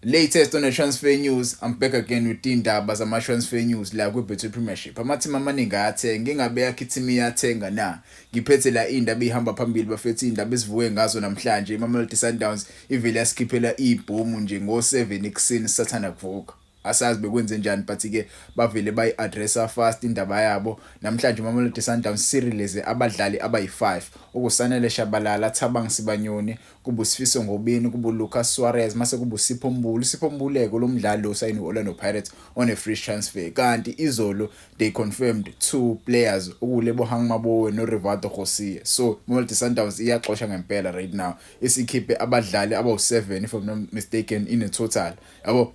Latest on the transfer news, I'm back again with indaba zama-transfer news la kwi-Betway Premiership. Amathimi amaningi ayathenga, ngingabeka i-team iyathenga na. Ngiphethe la indaba ihamba phambili bafethu indaba esivuke ngazo namhlanje. iMamelodi Sundowns ivele yasikhiphela ibhomu nje ngo-7 ekuseni sathanda kuvuka. Asazi bekwenze njani but ke bavele bayi-addressa fast indaba yabo. Namhlanje iMamelodi Sundowns sirelease abadlali abayi5 ukusanele Shabalala, Thabang Sibanyoni, kubuSifiso Ngobeni, kubuLucas Suarez, mase kubuSipho Mbulu. Sipho Mbuleko lo mdlali osayini Orlando Pirates on a free transfer. Kanti izolo they confirmed 2 players ukuLebohang Mabowe noRivaldo Khosia. So iMamelodi Sundowns iyaxosha ngempela right now. Isikhiphe abadlali abawu7 if I'm not mistaken in a total.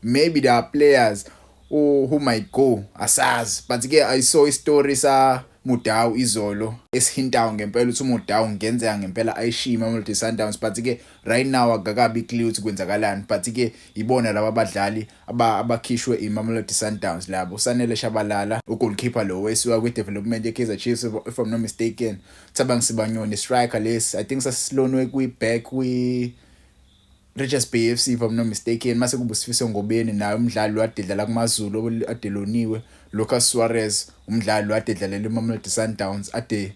Maybe there are players who might go asazi, but ke I saw istory sa Mudau izolo esihintayo ngempela uthi uMudau ngenzeka ngempela ayishiya iMamelodi Sundowns, but ke right now akakabi clear ukuthi kwenzakalani, but ke ibona laba abadlali abakhishwe iMamelodi Sundowns labo. Usanele Shabalala ugoalkeeper lo wesiwa kwi-development yeKaizer Chiefs if I'm not mistaken. Thabang Sibanyoni striker lesi I think sasilonwe kwi-back Richards Bay FC if I'm not mistaken. Mase kubuSifiso Ngobeni naye umdlali wadedlala kumaZulu adeloniwe. Lucas Suarez umdlali wadedlalela iMamelodi Sundowns ade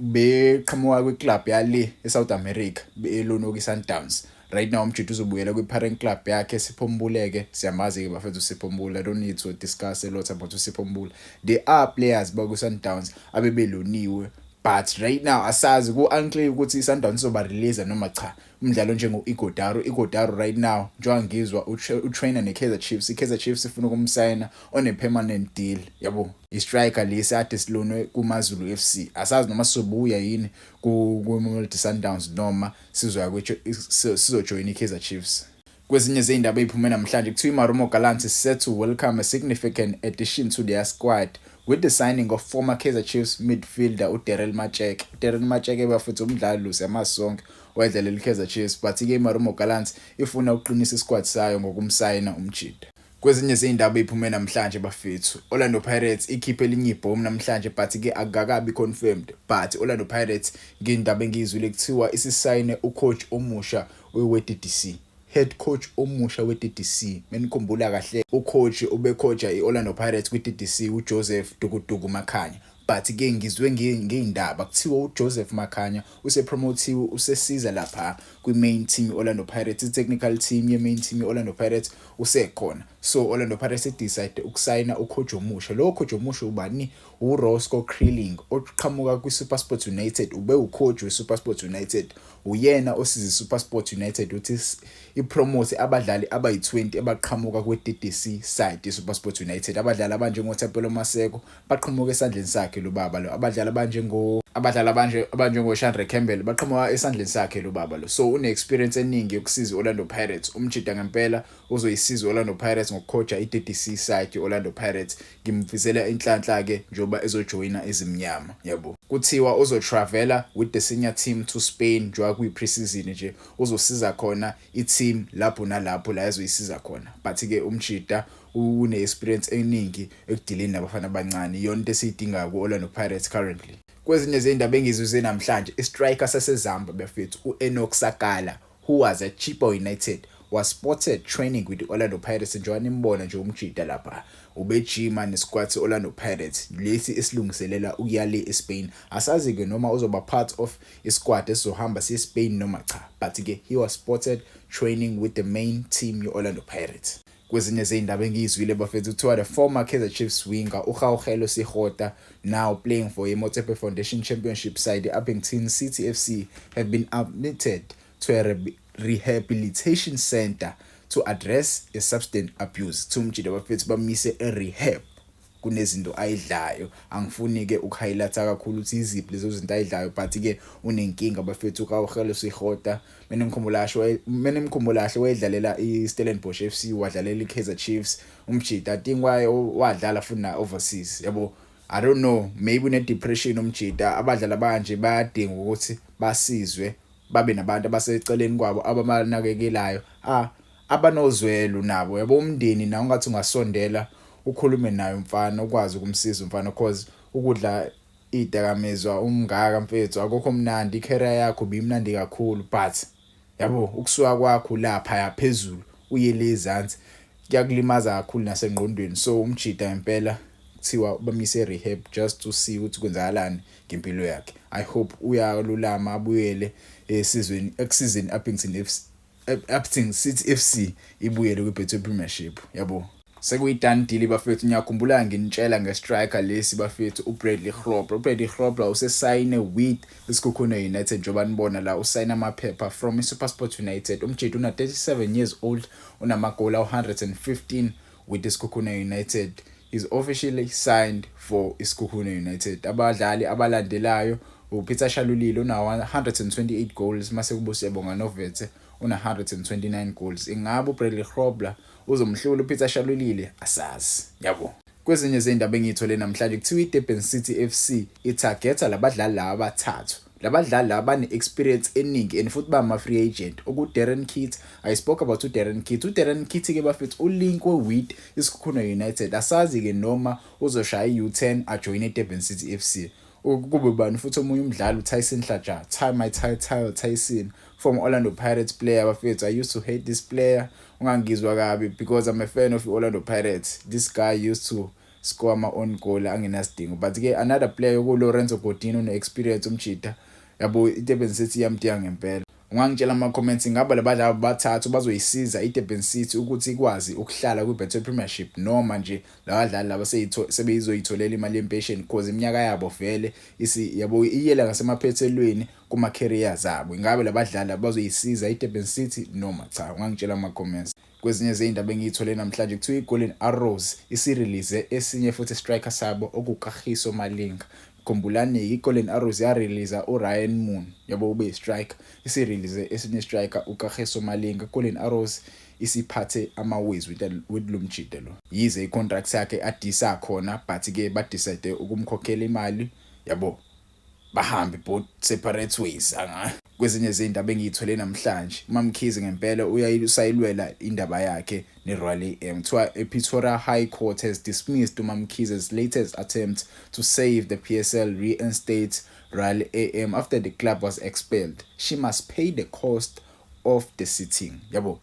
beqhamuka kwiclub yale eSouth America belonwe kwiSundowns. Right now umjidi uzobuyela kwi-parent club yakhe Sipho Mbuleke. Siyamazi ke bafethu uSipho Mbulu, I don't need to discuss a lot about uSipho Mbulu. There are players bakwi-Sundowns abebeloniwe, but right now asazi ku-unclear ukuthi iSundowns izoba release noma cha. Umdlalo Igodaro right now njengoba ngizwa utrainer neKaizer Chiefs. iKaizer Chiefs ifuna ukumsayina on a permanent deal, yabo. I-striker lesi ade silonwe kumaZulu FC. Asazi noma sizobuya yini kuMamelodi Sundowns noma sizojoyina iKaizer Chiefs. Kwezinye zindaba eziphume namhlanje kuthiwa iMarumo Gallants is set to welcome a significant addition to their squad with the signing of former Kaizer Chiefs midfielder uDarryl Macheke. uDarryl Macheke bafethu umdlali uSamasonke owedlalela iKaizer Chiefs, but ke iMarumo Gallants ifuna uqinisa isquad sayo ngokumsayina umjida. Kwezinye zindaba eziphume namhlanje bafethu, Orlando Pirates ikhiphe elinye ibhomu namhlanje but ke akakabi confirmed, but Orlando Pirates ngindaba engizwile kuthiwa isisayine ucoach omusha weDDC. Head coach omusha weDDC. Menikhumbula kahle ucoach obecoacha iOrlando Pirates kwiDDC uJoseph Dukuduku Makhanya, but ke ngizwe ngeindaba kuthiwa uJoseph Makhanya usepromotiwe usesiza lapha kwi-main team Orlando Pirates. I-technical team ye-main team Orlando Pirates usekhona. So Orlando Pirates decide ukusayina ucoach omusha. Lo coach omusha ubani? uRoscoe Krilling oqhamuka kwiSuperSport United. Ube ucoach weSuperSport United. Uyena osiza iSuperSport United uthi ipromote abadlali abayi20 abaqhamuka kweDDC side yeSuperSport United. Abadlali abanjengoThapelo Maseko baqhamuka esandleni sakhe lo baba lo. Abadlali abanjengoShandre Campbell baqhamuka esandleni sakhe lo baba lo. So une-experience eningi yokusiza Orlando Pirates. Umjida ngempela uzoyisiza Orlando Pirates ngokucoacha iDDC side yeOrlando Pirates. Ngimfisela inhlanhla ke njoba ezojoyina ezimnyama, yabo. Kuthiwa uzotravela with the senior team to Spain njoba kwi-preseason nje. Uzosiza khona i-team lapho nalapho la ezoyisiza khona, but ke umjida une-experience eningi ekudileni nabafana abancane. Yona into esiyidinga ku-Orlando Pirates currently. Kwezinye zindaba engizwe namhlanje, istriker saseZambia bafethu uEnoch Sakala, who was at Chippa United, was spotted training with the Orlando Pirates. Njengoba nimbona nje umjida lapha ubejima nesquad seOrlando Pirates lesi esilungiselela ukuyale eSpain. Asazi ke noma uzoba part of isquad esohamba seSpain noma cha, but ke he was spotted training with the main team yeOrlando Pirates. Kwezinye zindaba engizwile bafethu kuthiwa the former Kaizer Chiefs winger uGaugelo Sigota, now playing for iMotsepe Foundation Championship side Abington City FC, have been admitted to a rehabilitation center to address a substance abuse. Tumjida bafethu bamise rehab kunezinto ayidlayo. Angifuni ke ukuhighlighta kakhulu ukuthi iziphi lezo zinto ayidlayo, but ke unenkinga bafethu kaUGaugelo Sigota. Mina ngikhumbula wayedlalela iStellenbosch FC, wadlalela iKaizer Chiefs. Umjida tingwaye wadlala funa overseas, yabo. I don't know, maybe une-depression umjida. Abadlali abanje bayadinga ukuthi basizwe, babe nabantu abaseceleni kwabo ababanakekelayo, abanozwelo nabo, yabo. Umndeni na ungathi ungasondela ukhulume naye umfana ukwazi ukumsiza umfana, cause ukudla idakamizwa umngaka mfethu akukho mnandi. Icareer yakho bimnandi kakhulu, but yabo ukusuka kwakho lapha yaphezulu uyele ezansi kuyakulimaza kakhulu nasengqondweni. So umjida impela kuthiwa bamise rehab just to see ukuthi kwenzakalani ngempilo yakhe. I hope uyalulama abuyele esizweni ekusizeni Upington City FC ibuyele kwiBetway Premiership yabo. Sekuyidone deal bafethu. Ngiyakhumbula nginitshela ngestriker lesi bafethu uBradley Grobler. uBradley Grobler usesayine with iSikhukhune United njengoba nibona la usayina amaphepha from iSuperSport United. Umjidi una 37 years old, unamagoli awu115 with iSikhukhune United. Is officially signed for iSikhukhune United. Abadlali abalandelayo uPeter Shalulile una 128 goals, mase kubuSiyabonga Novete una 129 goals. Ingabo uBradley Grobler uzomhlula uPeter Shalulile asazi yabo. Kwezinye izindaba engiyithole namhlanje kuthiwa iDurban City FC itargeta labadlali laba abathathu. Labadlali laba ne-experience eningi and futhi bama free agent. Darren Keat, I spoke about uDarren Keat. uDarren Keat ke bafethu ulinkwe with iSikhukhune United. Asazi ke noma uzoshaya i-U10 ajoin iDurban City FC. Kube bani futhi omunye umdlali uTyson Hlaja, Tyson from Orlando Pirates player bafethu. I used to hate this player. Ungangizwa kabi because I'm a fan of Orlando Pirates. This guy used to score my own goal angenasidingo. But ke another player Lorenzo Godin une experience umjida yabo iDurban City yamdinga ngempela. Ungangitshela ama comments ngaba labadlali abathathu bazoyisiza iDurban City ukuthi ikwazi ukuhlala kwiBetway Premiership noma nje labadlali laba sebeyizoyitholela imali yempesheni because iminyaka yabo vele yabo iyela ngasemaphethelweni kuma careers abo. Ngabe labadlali bazoyisiza iDurban City noma cha? Ungangitshela ama comments. Kwezinye izindaba engiyithole namhlanje kuthiwa iGolden Arrows isirelease esinye futhi striker sabo okuKagiso Malinga. Khumbulani iGolden Arrows yarelease uRyan Moon yabo ube striker, isirelease esinye striker uKagiso Malinga. Golden Arrows isiphathe ama-ways with lo mjida lo. Yize icontract yakhe adisa khona but ke badecide ukumkhokhela imali yabo bahambe both separate ways. Kwezinye izindaba engiyithole namhlanje uMamkhize ngempela uyayisayilwela indaba yakhe neRoyal AM. Pretoria High Court has dismissed uMamkhize's latest attempt to save the PSL reinstate Royal AM after the club was expelled. She must pay the cost of the sitting yabo.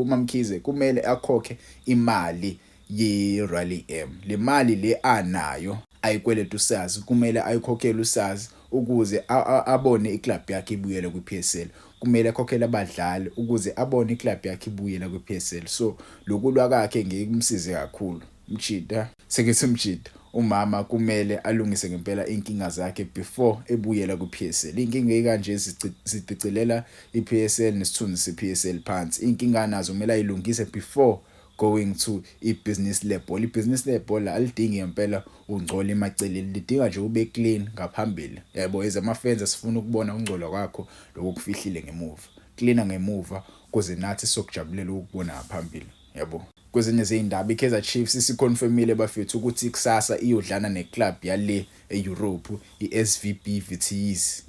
uMamkhize kumele akhokhe imali yeRoyal AM. Le mali le anayo ayikweletu usazi kumele ayikhokhele usazi ukuze abone iclub yakhe ibuyela kwiPSL. Kumele akhokhele abadlali ukuze abone iclub yakhe ibuyela kwiPSL. So lokulwa kwakhe ngekumsize kakhulu mjida. Sekethi umjida umama kumele alungise ngempela inkinga zakhe before ebuyela kwiPSL. Inkinga ekanje zidicilela iPSL nesithunzi sePSL phansi. Inkinga nazo kumele ayilungise before going to i-business level. I-business level alidingi ngempela ungcola emaceleni, lidinga nje ube clean ngaphambili yabo. Ezama-fans asifuna ukubona ungcola kwakho lokufihlile ngemuva, cleaner ngemuva kuze nathi sokujabulela ukubona ngaphambili yabo. Kwezinye izindaba iKaizer Chiefs isiconfirmile bafethu ukuthi kusasa iyodlana neclub yale eEurope iSVP Vitesse.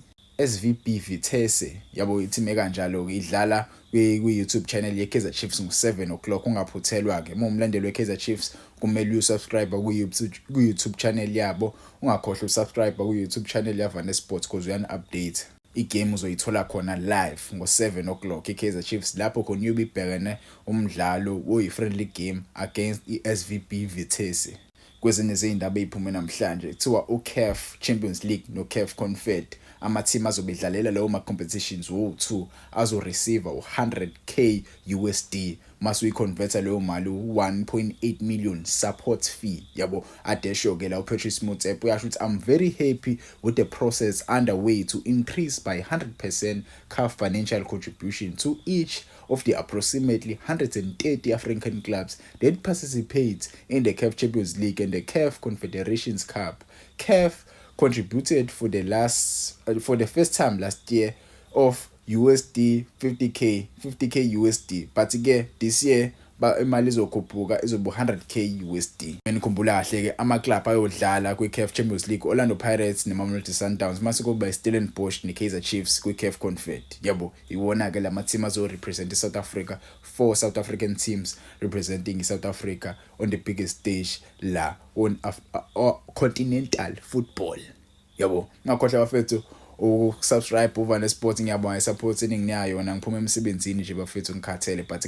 SVP Vitesse yabo ithime kanjalo idlala kwi-YouTube channel yeKaizer Chiefs ngo7 o'clock. Ungaphuthelwa ke umlandeli weKaizer Chiefs kumele usubscribe ku-YouTube channel yabo. Ungakhohlwa usubscribe ku-YouTube channel yaVane Sports because uyani-update igame uzoyithola khona live ngo7 o'clock. iKaizer Chiefs lapho khona uyobe ibhekene umdlalo oyi-friendly game against iSVP Vitesse. Kwezinye izindaba eziphume namhlanje kuthiwa uCAF Champions League noCAF Confed ama-team azobedlalela lawo ma-competitions wo-2 azo-receive $100K USD mase uyiconverta leyo mali 1.8 million support fee yabo. Adesho ke la uPatrice Motsepe uyasho ukuthi I'm very happy with the process underway to increase by 100% CAF financial contribution to each of the approximately 130 African clubs that participate in the CAF Champions League and the CAF Confederations Cup. CAF contributed for the first time last year of USD 50K USD, but again this year imali izokhuphuka izoba 100K USD. Ngikhumbula kahle ke ama club ayodlala kwiCAF Champions League Orlando Pirates neMamelodi Sundowns mase kuba iStellenbosch neKaizer Chiefs kwiCAF Confed yabo. Iwona ke lama team azo represent South Africa, 4 South African teams representing South Africa on the biggest stage la on continental football yabo. Ngakhohlwa bafethu ukusubscribe uVane Sport ngiyabonga support eningi nayo yona ngiphuma emsebenzini nje bafethu ngikhathele but